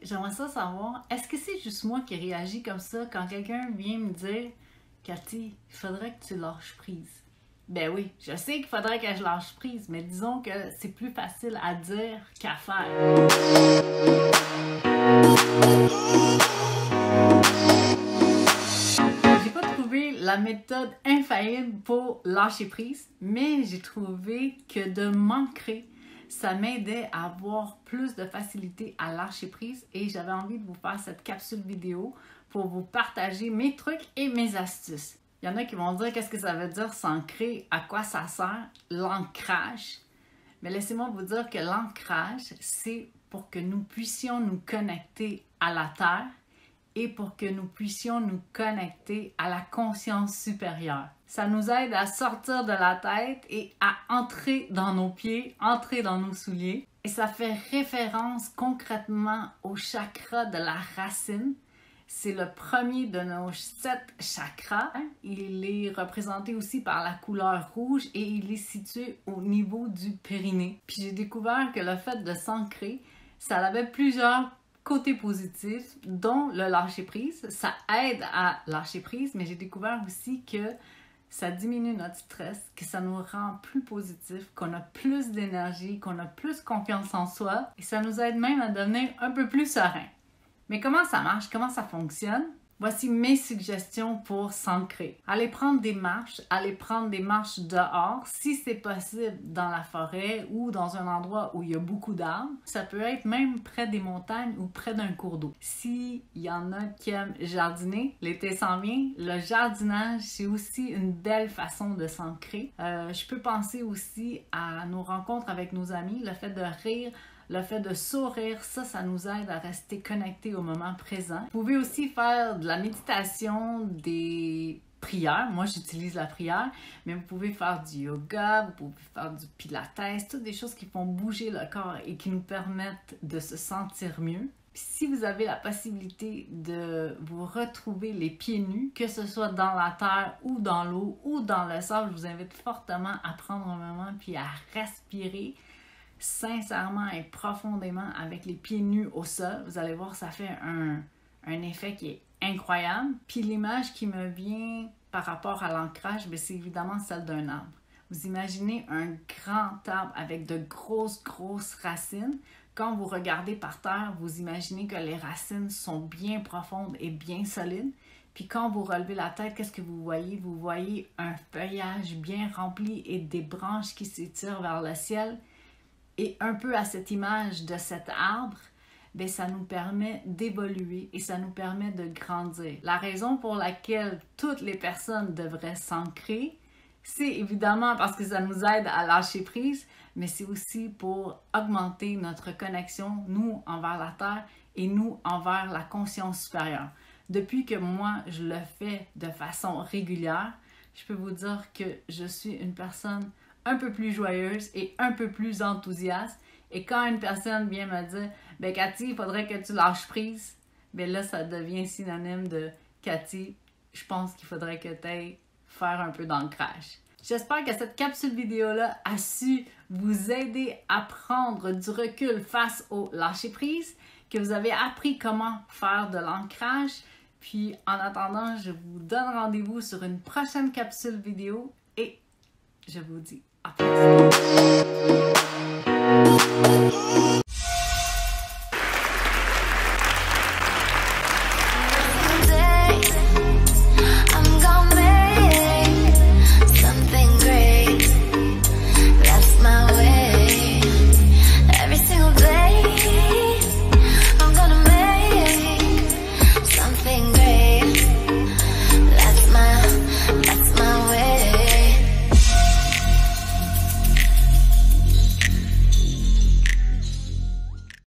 j'aimerais ça savoir, est-ce que c'est juste moi qui réagis comme ça quand quelqu'un vient me dire « Cathy, il faudrait que tu lâches prise. » Ben oui, je sais qu'il faudrait que je lâche prise, mais disons que c'est plus facile à dire qu'à faire. J'ai pas trouvé la méthode infaillible pour lâcher prise, mais j'ai trouvé que de m'ancrer, ça m'aidait à avoir plus de facilité à lâcher prise et j'avais envie de vous faire cette capsule vidéo pour vous partager mes trucs et mes astuces. Il y en a qui vont dire qu'est-ce que ça veut dire s'ancrer, à quoi ça sert, l'ancrage. Mais laissez-moi vous dire que l'ancrage, c'est pour que nous puissions nous connecter à la Terre et pour que nous puissions nous connecter à la conscience supérieure. Ça nous aide à sortir de la tête et à entrer dans nos pieds, entrer dans nos souliers. Et ça fait référence concrètement au chakra de la racine. C'est le premier de nos 7 chakras. Il est représenté aussi par la couleur rouge et il est situé au niveau du périnée. Puis j'ai découvert que le fait de s'ancrer, ça avait plusieurs côtés positifs, dont le lâcher-prise. Ça aide à lâcher prise, mais j'ai découvert aussi que ça diminue notre stress, que ça nous rend plus positif, qu'on a plus d'énergie, qu'on a plus confiance en soi et ça nous aide même à devenir un peu plus serein. Mais comment ça marche? Comment ça fonctionne? Voici mes suggestions pour s'ancrer. Allez prendre des marches dehors, si c'est possible dans la forêt ou dans un endroit où il y a beaucoup d'arbres. Ça peut être même près des montagnes ou près d'un cours d'eau. S'il y en a qui aiment jardiner, l'été s'en vient, le jardinage, c'est aussi une belle façon de s'ancrer. Je peux penser aussi à nos rencontres avec nos amis, le fait de rire, le fait de sourire, ça nous aide à rester connectés au moment présent. Vous pouvez aussi faire de la méditation, des prières. Moi, j'utilise la prière, mais vous pouvez faire du yoga, vous pouvez faire du pilates, toutes des choses qui font bouger le corps et qui nous permettent de se sentir mieux. Puis si vous avez la possibilité de vous retrouver les pieds nus, que ce soit dans la terre ou dans l'eau ou dans le sable, je vous invite fortement à prendre un moment puis à respirer sincèrement et profondément avec les pieds nus au sol. Vous allez voir, ça fait un effet qui est incroyable. Puis l'image qui me vient par rapport à l'ancrage, c'est évidemment celle d'un arbre. Vous imaginez un grand arbre avec de grosses racines. Quand vous regardez par terre, vous imaginez que les racines sont bien profondes et bien solides. Puis quand vous relevez la tête, qu'est-ce que vous voyez? Vous voyez un feuillage bien rempli et des branches qui s'étirent vers le ciel. Et un peu à cette image de cet arbre, ça nous permet d'évoluer et ça nous permet de grandir. La raison pour laquelle toutes les personnes devraient s'ancrer, c'est évidemment parce que ça nous aide à lâcher prise, mais c'est aussi pour augmenter notre connexion, nous, envers la Terre et nous, envers la conscience supérieure. Depuis que moi, je le fais de façon régulière, je peux vous dire que je suis une personne un peu plus joyeuse et un peu plus enthousiaste. Et quand une personne vient me dire « Cathy, il faudrait que tu lâches prise », là, ça devient synonyme de « Cathy, je pense qu'il faudrait que tu ailles faire un peu d'ancrage ». J'espère que cette capsule vidéo-là a su vous aider à prendre du recul face au lâcher prise, que vous avez appris comment faire de l'ancrage. Puis en attendant, je vous donne rendez-vous sur une prochaine capsule vidéo et je vous dis à plus.